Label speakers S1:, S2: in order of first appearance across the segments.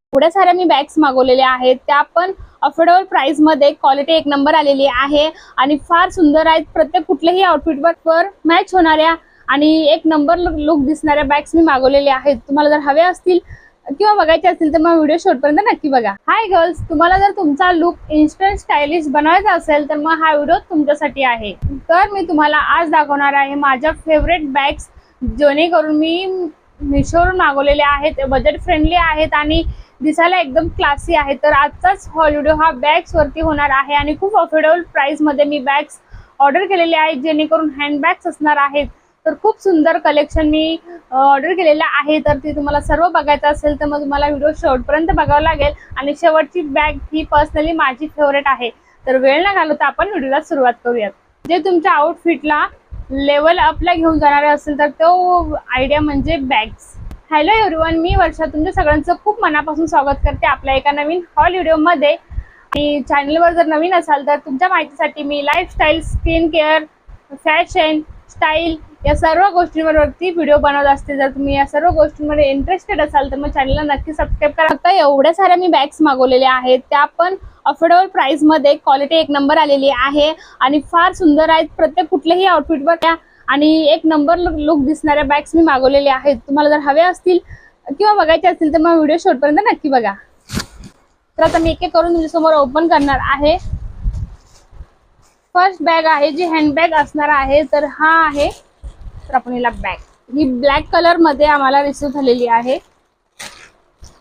S1: एवढ्या साऱ्या मी बॅग्स मागवलेल्या आहेत, त्या पण अफोर्डेबल प्राइस मध्ये, क्वालिटी एक नंबर आलेली आहे आणि फार सुंदर आहेत। प्रत्येक कुठल्याही आउटफिटवर मॅच होणाऱ्या आणि एक नंबर लुक दिसणाऱ्या बॅग्स मी मागवलेल्या आहेत। तुम्हाला जर हवे असतील किंवा बघायचे असतील तर मग व्हिडिओ शेवटपर्यंत नक्की बघा। हाय गर्ल्स, तुम्हाला जर तुमचा लुक इन्स्टंट स्टायलिश बनवायचा असेल तर मग हा व्हिडिओ तुमच्यासाठी आहे। तर मी तुम्हाला आज दाखवणार आहे माझ्या फेवरेट बॅग्स, जेणेकरून मी मिशोवरून मागवलेल्या आहेत। बजेट फ्रेंडली आहेत आणि दिसायला एकदम क्लासी आहे। तर आजचाच व्हिडिओ हा बॅग्स वरती होणार आहे आणि खूप अफोर्डेबल प्राइस मध्ये मी बॅग्स ऑर्डर केलेले आहेत, जेणेकरून हँडबॅग्स असणार आहेत। तर खूप सुंदर कलेक्शन मी ऑर्डर केलेलं आहे। तर ते तुम्हाला सर्व बघायचं असेल तर मग तुम्हाला व्हिडिओ शेवटपर्यंत बघावं लागेल आणि शेवटची बॅग ही पर्सनली माझी फेवरेट आहे। तर वेळ न घालवता आपण व्हिडिओला सुरुवात करूयात। जे तुमच्या आउटफिटला लेवल अपला घेऊन जाणारे असेल तर तो आयडिया म्हणजे बॅग्स। हॅलो एव्हरीवन, मी वर्षा तुमच्या सगळ्यांचं खूप मनापासून स्वागत करते आपल्या एका नवीन हॉल व्हिडिओमध्ये। आणि चॅनलवर जर नवीन असाल तर तुमच्या माहितीसाठी मी lifestyle, skin care, fashion, style या सर्व गोष्टींवरती व्हिडिओ बनवत असते। जर तुम्ही या सर्व गोष्टींमध्ये इंटरेस्टेड असाल तर मग चॅनलला नक्की सबस्क्राईब करा। आता एवढ्या साऱ्या मी बॅग्स मागवलेल्या आहेत, त्या पण अफोर्डेबल प्राइस मध्ये, क्वालिटी एक नंबर आलेली आहे आणि फार सुंदर आहेत। प्रत्येक कुठल्याही आउटफिटवर आणि एक नंबर लुक दिसणाऱ्या बॅग्स मी मागवलेल्या आहेत। तुम्हाला जर हवे असतील किंवा बघायचे असतील तर मग व्हिडिओ शेवटपर्यंत नक्की बघा। तर आता मी एक एक करून तुमच्यासमोर ओपन करणार आहे। फर्स्ट बॅग आहे जी हँडबॅग असणार आहे। तर हा आहे, तर आपण हिला बॅग, ही ब्लॅक कलर मध्ये आम्हाला रिसीव झालेली आहे।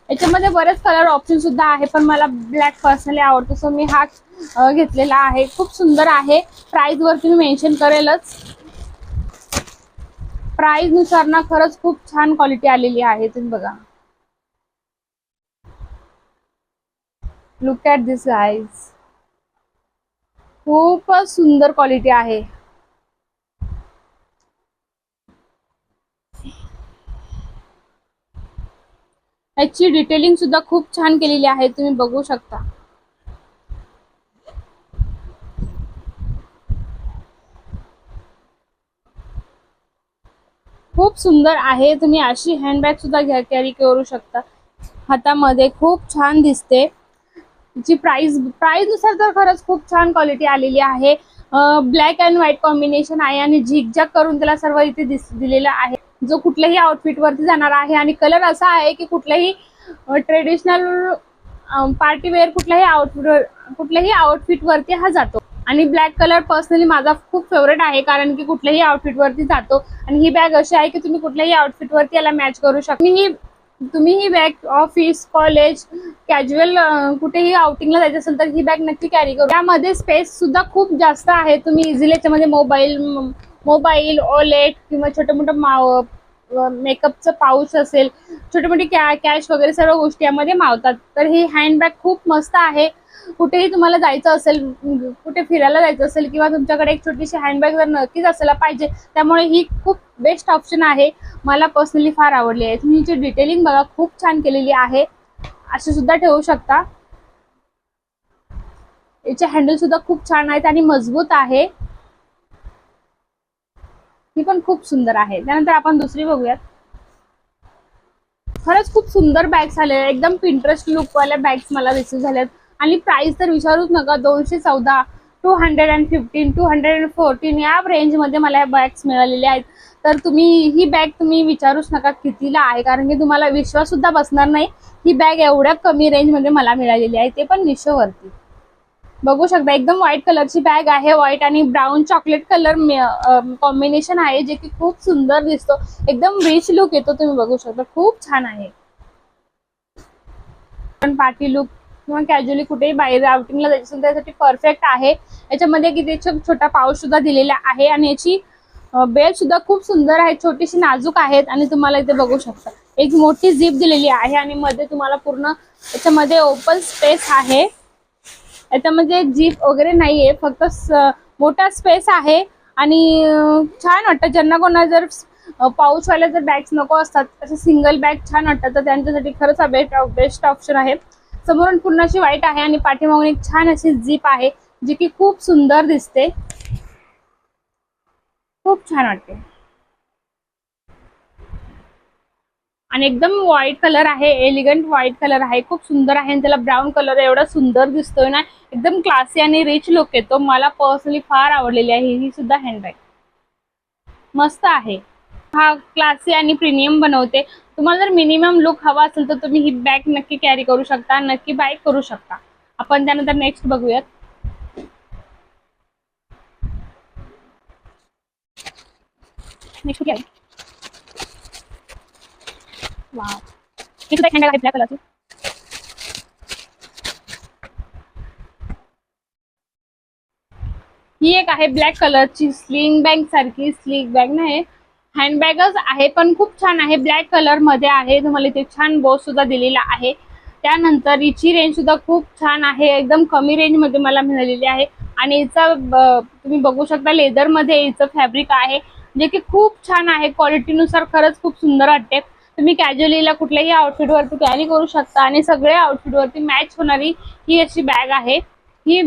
S1: याच्यामध्ये बरेच कलर ऑप्शन सुद्धा आहे, पण मला ब्लॅक पर्सनली आवडतो, सो मी हा घेतलेला आहे। खूप सुंदर आहे। प्राइस वरती मी मेन्शन करेलच। प्राइस नुसार ना खरंच खूप छान क्वालिटी आलेली आहे। तुम्ही बघा, लुक ॲट दिस गाइज, खूपच सुंदर क्वालिटी आहे। याची डिटेलिंग सुद्धा खूप छान केलेली आहे, तुम्ही बघू शकता। खूप सुंदर आहे। तुम्ही अशी हँडबॅग सुद्धा कॅरी करू शकता हातामध्ये, खूप छान दिसते। जी प्राइस नुसार तर खरंच खूप छान क्वालिटी आलेली आहे। ब्लॅक अँड व्हाईट कॉम्बिनेशन आहे आणि झिगझॅग करून त्याला सर्व इथे दिलेला आहे, जो कुठल्याही आउटफिट वरती जाणार आहे। आणि कलर असा आहे की कुठल्याही ट्रेडिशनल पार्टी वेअर कुठल्याही आउटफिट वरती हा जातो। आणि ब्लॅक कलर पर्सनली माझा खूप फेवरेट आहे, कारण की कुठल्याही आउटफिट वरती जातो। आणि ही बॅग अशी आहे की तुम्ही कुठल्याही आउटफिट वरती याला मॅच करू शकता। तुम्ही ही बॅग ऑफिस, कॉलेज, कॅज्युअल कुठेही आउटिंगला जायचं असेल तर ही बॅग नक्की कॅरी करू। त्यामध्ये स्पेस सुद्धा खूप जास्त आहे। तुम्ही इझिली याच्यामध्ये मोबाईल, वॉलेट किंवा छोटं मोठं मेकअपचं पाऊच असेल, छोटे मोठे कॅश वगैरे सर्व गोष्टी यामध्ये मावतात। तर ही हँडबॅग खूप मस्त आहे। कुठेही तुम्हाला जायचं असेल, कुठे फिरायला जायचं असेल किंवा तुमच्याकडे एक छोटीशी हँडबॅग जर नक्कीच असायला पाहिजे, त्यामुळे ही खूप बेस्ट ऑप्शन आहे। मला पर्सनली फार आवडली आहे। तुम्ही हिची डिटेलिंग बघा, खूप छान केलेली आहे। अशी सुद्धा ठेवू शकता। याचे हँडल सुद्धा खूप छान आहेत आणि मजबूत आहे। ही पण खूप सुंदर आहे। त्यानंतर आपण दुसरी बघूयात। खरंच खूप सुंदर बॅग्स आले, एकदम पिंटरेस्ट लुक वाल्या बॅग्स मला रिसीव झाल्यात। आणि प्राइस तर विचारूच नका, 214, 215, 214 या रेंज मध्ये मला या बॅग्स मिळालेल्या आहेत। तर ही बॅग तुम्ही विचारूच नका कितीला आहे, कारण की तुम्हाला विश्वास सुद्धा बसणार नाही। ही बॅग एवढ्या कमी रेंज मध्ये मला मिळालेली आहे, ते पण मिशोवरती। बघू शकता, एकदम व्हाईट कलरची बॅग आहे। व्हाईट आणि ब्राऊन चॉकलेट कलर कॉम्बिनेशन आहे, जे की खूप सुंदर दिसतो। एकदम रिच लुक येतो, तुम्ही बघू शकता, खूप छान आहे। पण पार्टी लुक किंवा कॅज्युअली कुठेही बाहेर आउटिंगला जायचं असेल त्यासाठी परफेक्ट आहे। याच्यामध्ये किती छोटा पाऊच सुद्धा दिलेला आहे आणि याची बेल्ट सुद्धा खूप सुंदर आहे, छोटीशी नाजूक आहेत। आणि तुम्हाला इथे बघू शकता एक मोठी झिप दिलेली आहे आणि मध्ये तुम्हाला पूर्ण याच्यामध्ये ओपन स्पेस आहे। याच्यामध्ये झिप वगैरे नाहीये, फक्त मोठा स्पेस आहे आणि छान वाटतं। ज्यांना कोणा जर पाऊचवाल्या जर बॅग्स नको असतात, असे सिंगल बॅग छान वाटतात, तर त्यांच्यासाठी खरंच हा बेस्ट ऑप्शन आहे। समोरून पूर्ण अशी व्हाईट आहे आणि पाठीमागून एक छान अशी झिप आहे, जी की खूप सुंदर दिसते, खूप छान वाटते। आणि एकदम व्हाईट कलर आहे, एलिगंट व्हाईट कलर आहे, खूप सुंदर आहे. आणि त्याला ब्राऊन कलर एवढा सुंदर दिसतोय ना, एकदम क्लासी आणि रिच लुक येतो. मला पर्सनली फार आवडलेली आहे ही सुद्धा हँडबॅग, मस्त आहे. हा क्लासी आणि प्रीमियम बनवते. तुम्हाला जर मिनिमम लुक हवा असेल तर तुम्ही ही बॅग नक्की कॅरी करू शकता, नक्की बाय करू शकता. आपण त्यानंतर नेक्स्ट बघूयात. नेक्स्ट कुठली आहे? वाव, ही सुद्धा एक हँडबॅग आहे ब्लॅक कलरची. ही एक आहे ब्लॅक कलरची स्लिंग बॅग सारखी, स्लिंग बॅग नाही हँडबॅगच आहे, पण खूप छान आहे. ब्लॅक कलर मध्ये आहे. तुम्हाला इथे छान बॉस सुद्धा दिलेला आहे. त्यानंतर हिची रेंज सुद्धा खूप छान आहे, एकदम कमी रेंज मध्ये मला मिळालेली आहे. आणि हिचा तुम्ही बघू शकता लेदर मध्ये हिचं फॅब्रिक आहे, जे की खूप छान आहे. क्वालिटीनुसार खरंच खूप सुंदर वाटते. तुम्ही कॅज्युअलीला कुठल्याही आउटफिट वरती कॅरी करू शकता आणि सगळ्या आउटफिट वरती मॅच होणारी ही अशी बॅग आहे. ही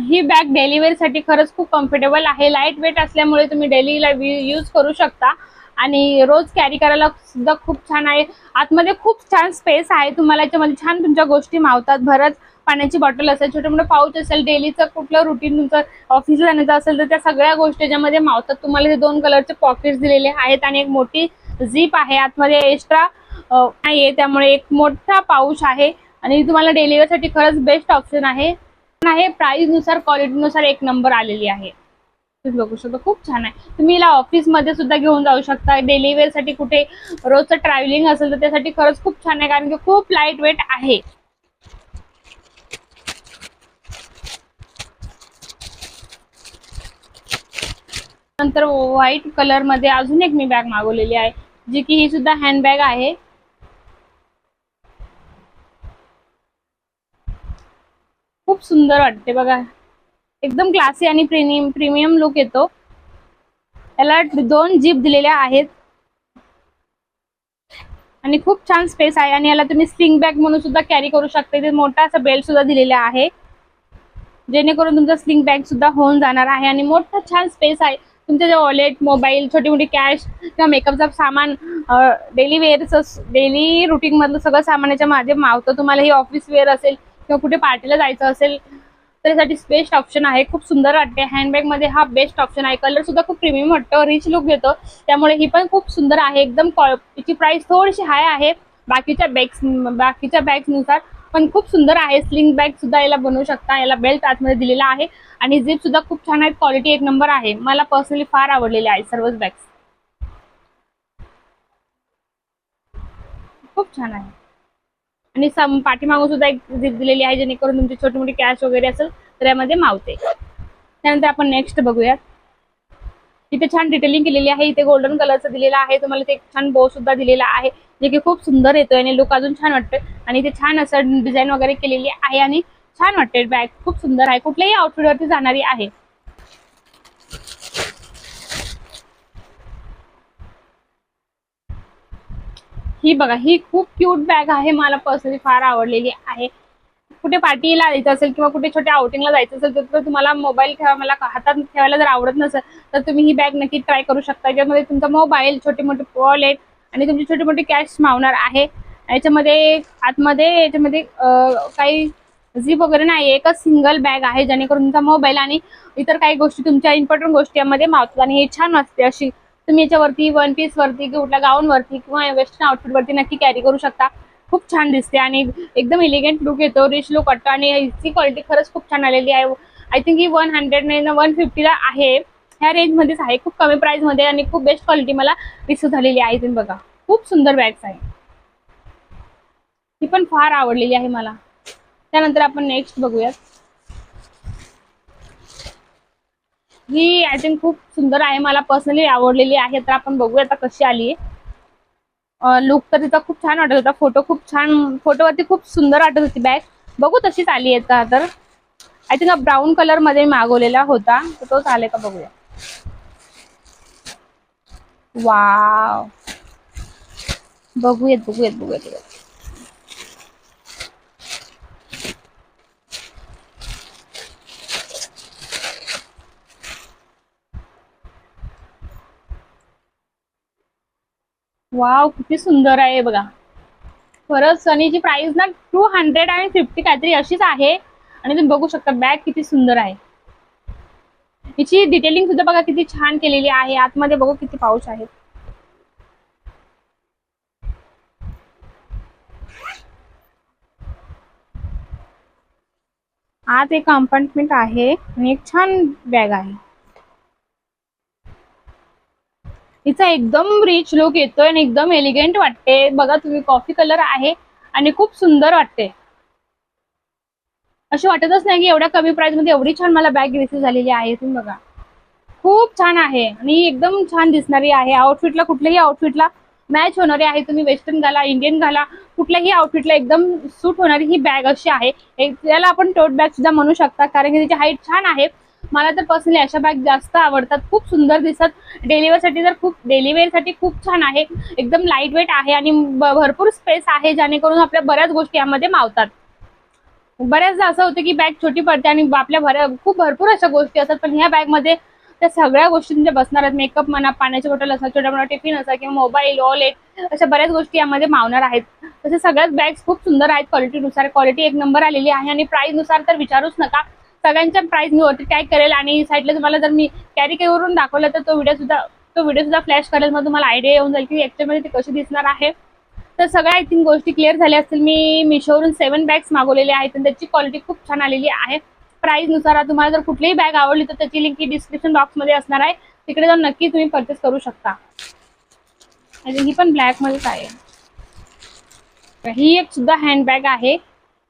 S1: ही बॅग डेली वेअर साठी खरंच खूप कम्फर्टेबल आहे. लाईट वेट असल्यामुळे तुम्ही डेलीला यूज करू शकता आणि रोज कॅरी करायला सुद्धा खूप छान आहे. आतमध्ये खूप छान स्पेस आहे. तुम्हाला याच्यामध्ये छान तुमच्या गोष्टी मावतात. भरत पाण्याची बॉटल असेल, छोटे मोठे पाऊच असेल, डेलीचं कुठलं रुटीन तुमचं ऑफिसला जाण्याचं असेल तर त्या सगळ्या गोष्टी याच्यामध्ये मावतात. तुम्हाला हे 2 कलरचे पॉकेट्स दिलेले आहेत आणि एक मोठी झीप आहे. आतमध्ये एक्स्ट्रा नाहीये, त्यामुळे एक मोठा पाऊच आहे आणि तुम्हाला डेली वेअर साठी खरंच बेस्ट ऑप्शन आहे. प्राइस नुसार क्वालिटी नुसार एक नंबर आलेली आहे. तुम्ही बघू शकता खूप छान आहे. तुम्ही हिला ऑफिस मध्ये सुद्धा घेऊन जाऊ शकता. डेली वेअर साठी कुठे रोजचं ट्रॅव्हलिंग असेल तर त्यासाठी खरंच खूप छान आहे, कारण की खूप लाईट वेट आहे. नंतर व्हाईट कलर मध्ये अजून एक मी बॅग मागवलेली आहे, जी की ही सुद्धा हँडबॅग आहे. खूप सुंदर वाटते बघा, एकदम क्लासी आणि प्रीमियम लुक येतो. याला 2 जीप दिलेल्या आहेत आणि खूप छान स्पेस आहे. आणि याला तुम्ही स्लिंग बॅग म्हणून सुद्धा कॅरी करू शकता. इथे मोठा असा बेल्ट सुद्धा दिलेला आहे, जेणेकरून तुमचा स्लिंग बॅग सुद्धा होऊन जाणार आहे. आणि मोठा छान स्पेस आहे. तुमचे जे वॉलेट, मोबाईल, छोटी मोठी कॅश किंवा मेकअपचं सामान, डेली वेअरचं डेली रुटीन मधलं सगळं सामान याच्या माझे मावतं. तुम्हाला ही ऑफिस वेअर असेल किंवा कुठे पार्टीला जायचं असेल त्यासाठी बेस्ट ऑप्शन आहे. खूप सुंदर वाटते. हँडबॅग मध्ये हा बेस्ट ऑप्शन आहे. कलर सुद्धा खूप प्रीमियम वाटतो, रिच लुक येतो, त्यामुळे ही पण खूप सुंदर आहे. एकदम तिची प्राइस थोडीशी हाय आहे बाकीच्या बॅग्स नुसार, पण खूप सुंदर आहे. स्लिंग बॅग सुद्धा याला बनवू शकता. याला बेल्ट आतमध्ये दिलेला आहे आणि झिप सुद्धा खूप छान आहे. क्वालिटी एक नंबर आहे. मला पर्सनली फार आवडलेले आहे सर्वच बॅग्स, खूप छान आहे. आणि पाठीमागून सुद्धा एक झिप दिलेली आहे, जेणेकरून तुमची छोटी मोठी कॅश वगैरे असेल तर यामध्ये मावते. त्यानंतर आपण नेक्स्ट बघूयात. इथे छान डिटेलिंग केलेली आहे. इथे गोल्डन कलरचं दिलेला आहे. तुम्हाला इथे एक छान बो सुद्धा दिलेला आहे, जे की खूप सुंदर येतोय आणि लुक अजून छान वाटतोय. आणि इथे छान असं डिझाईन वगैरे केलेली आहे आणि छान वाटते. बॅग खूप सुंदर आहे, कुठल्याही आउटफिट वरती जाणारी आहे. ही बघा, ही खूप क्यूट बॅग आहे. मला पर्सनली फार आवडलेली आहे. कुठे पार्टीला जायचं असेल किंवा कुठे छोट्या आउटिंगला जायचं असेल तर तुम्हाला मोबाईल ठेवायला हातात ठेवायला जर आवडत नसेल तर तुम्ही ही बॅग नक्की ट्राय करू शकता. याच्यामध्ये तुमचा मोबाईल, छोटे मोठे वॉलेट आणि तुमची छोटी मोठी कॅश मावणार आहे. याच्यामध्ये काही झिप वगैरे नाही, एकच सिंगल बॅग आहे, जेणेकरून तुमचा मोबाईल आणि इतर काही गोष्टी, तुमच्या इम्पॉर्टंट गोष्टी यामध्ये मावतात. आणि हे छान वाटते अशी. तुम्ही याच्यावरती वन पीस वरती, कुठल्या गाऊन वरती किंवा वेस्टर्न आउटफिट वरती नक्की कॅरी करू शकता. खूप छान दिसते आणि एकदम एलिगंट लुक येतो, रिच लुक वाटतो. आणि याची क्वालिटी खरंच खूप छान आलेली आहे. आय थिंक ही 100 नाही 150 ला आहे. ह्या रेंज मध्येच आहे, खूप कमी प्राइस मध्ये आणि खूप बेस्ट क्वालिटी मला रिसीव झालेली आहे. तुम्ही बघा, खूप सुंदर बॅग्स आहे. ती पण फार आवडलेली आहे मला. त्यानंतर आपण नेक्स्ट बघूयात. ही आय थिंक खूप सुंदर आहे, मला पर्सनली आवडलेली आहे. तर आपण बघूया आता कशी आली आहे. लुक तर तिचा खूप छान वाटत होता. फोटोवरती खूप सुंदर वाटत होती बॅग. बघू तशीच आली आहे का. तर आय थिंक ब्राऊन कलर मध्ये मागवलेला होता, तर तोच आले का बघूया. वाव, बघूयात. वाव, किती सुंदर आहे बघा. खरंच सनीची प्राइस ना 250 काहीतरी अशीच आहे. आणि तुम्ही बघू शकता बॅग किती सुंदर आहे. हिची डिटेलिंग सुद्धा बघा किती छान केलेली आहे. आतमध्ये बघू किती पाऊच आहेत. आत एक कंपार्टमेंट आहे आणि एक छान बॅग आहे. हिचा एकदम रिच लुक येतोय आणि एकदम एलिगंट वाटते. बघा तुम्ही, कॉफी कलर आहे आणि खूप सुंदर वाटते. अशी वाटतच नाही की एवढ्या कमी प्राइस मध्ये एवढी छान मला बॅग रिसीव झालेली आहे. तुम्ही बघा, खूप छान आहे आणि एकदम छान दिसणारी आहे. आउटफिटला, कुठल्याही आउटफिटला मॅच होणारी आहे. तुम्ही वेस्टर्न घाला, इंडियन घाला, कुठल्याही आउटफिटला एकदम सूट होणारी ही बॅग अशी आहे. याला आपण टोट बॅग सुद्धा म्हणू शकता, कारण की तिची हाईट छान आहे. मला तर पर्सनली अशा बॅग जास्त आवडतात. खूप सुंदर दिसत. डेली वेअर साठी खूप छान आहे. एकदम लाईट वेट आहे आणि भरपूर स्पेस आहे, जेणेकरून आपल्या बऱ्याच गोष्टी यामध्ये मावतात. बऱ्याचदा असं होतं की बॅग छोटी पडते आणि आपल्या खूप भरपूर अशा गोष्टी असतात, पण ह्या बॅग मध्ये त्या सगळ्या गोष्टी तुमच्या बसणार आहेत. मेकअप म्हणा, पाण्याची बॉटल असा, छोटा मोठा टिफिन असा, किंवा मोबाईल, वॉलेट, अशा बऱ्याच गोष्टी यामध्ये मावणार आहेत. तसे सगळ्याच बॅग्स खूप सुंदर आहेत. क्वालिटीनुसार क्वालिटी एक नंबर आलेली आहे आणि प्राइस नुसार तर विचारूच नका. सगळ्यांच्या प्राइस मी वरती टॅग करेल आणि साईडला तुम्हाला जर मी कॅरी करून दाखवलं तर तो व्हिडिओ सुद्धा फ्लॅश करेल. मग तुम्हाला आयडिया येऊन जाईल की ऍक्च्युअली ती कशी दिसणार आहे. तर सगळ्या आय थिंक गोष्टी क्लिअर झाल्या असतील. मी मिशोवरून 7 बॅग्स मागवलेले आहेत आणि त्याची क्वालिटी खूप छान आलेली आहे. प्राइस नुसार तुम्हाला जर कुठलीही बॅग आवडली तर त्याची लिंक डिस्क्रिप्शन बॉक्स मध्ये असणार आहे. तिकडे जाऊन नक्की तुम्ही परचेस करू शकता. आणि ही पण ब्लॅक मध्येच आहे. ही एक सुद्धा हँड बॅग आहे.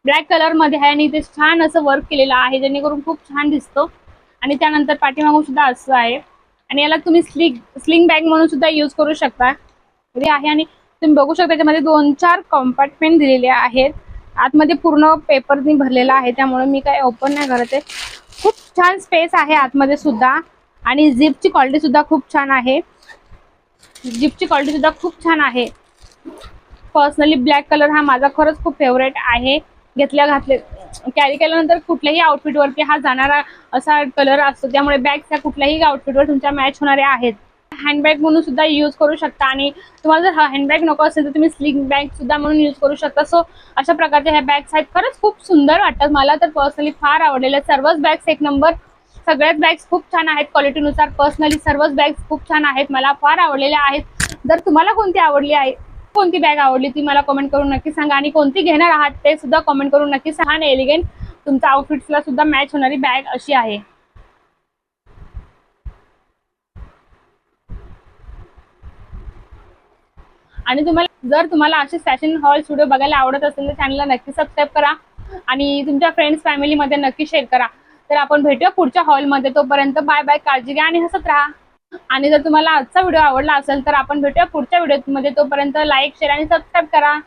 S1: ब्लॅक कलर मध्ये आहे आणि इथे छान असं वर्क केलेलं आहे, जेणेकरून खूप छान दिसतो. आणि त्यानंतर पाठीमागून सुद्धा असं आहे. आणि याला तुम्ही स्लिंग बॅग म्हणून सुद्धा यूज करू शकता आहे. आणि तुम्ही बघू शकता त्याच्यामध्ये 2-4 कंपार्टमेंट दिलेले आहेत. आतमध्ये पूर्ण पेपरनी भरलेला आहे, त्यामुळे मी काय ओपन नाही करत आहे. खूप छान स्पेस आहे आतमध्ये सुद्धा. आणि झिपची क्वालिटी सुद्धा खूप छान आहे. पर्सनली ब्लॅक कलर हा माझा खरंच खूप फेवरेट आहे. कॅरी केल्यानंतर कुठल्याही आउटफिट वरती हा जाणारा असा कलर असतो, त्यामुळे बॅग्स ह्या कुठल्याही आउटफिटवर तुमच्या मॅच होणाऱ्या आहेत. हँडबॅग म्हणून सुद्धा यूज करू शकता आणि तुम्हाला जर हँडबॅग नको असेल तर तुम्ही स्लिंग बॅग सुद्धा म्हणून यूज करू शकता. सो अशा प्रकारच्या ह्या बॅग्स आहेत. खरंच खूप सुंदर वाटतात. मला तर पर्सनली फार आवडलेल्या सर्वच बॅग्स एक नंबर. सगळ्याच बॅग्स खूप छान आहेत. क्वालिटीनुसार पर्सनली सर्वच बॅग्स खूप छान आहेत. मला फार आवडलेल्या आहेत. जर तुम्हाला कोणती बॅग आवडली ती मला कमेंट करून नक्की सांगा. आणि कोणती घेणार आहात ते सुद्धा कमेंट करून नक्की सांगा. आणि एलिगंट तुमच्या आउटफिट्सला सुद्धा मॅच होणारी बॅग अशी आहे. आणि जर तुम्हाला असे फॅशन हॉल व्हिडिओ बघायला आवडत असेल तर चॅनलला नक्की सबस्क्राईब करा आणि तुमच्या फ्रेंड्स फॅमिलीमध्ये नक्की शेअर करा. तर आपण भेटूया पुढच्या हॉलमध्ये. तोपर्यंत बाय बाय, काळजी घ्या आणि हसत राहा. आणि जर तुम्हाला आजचा व्हिडिओ आवडला असेल तर आपण भेटूया पुढच्या व्हिडिओमध्ये. तोपर्यंत लाईक, शेअर आणि सबस्क्राईब करा.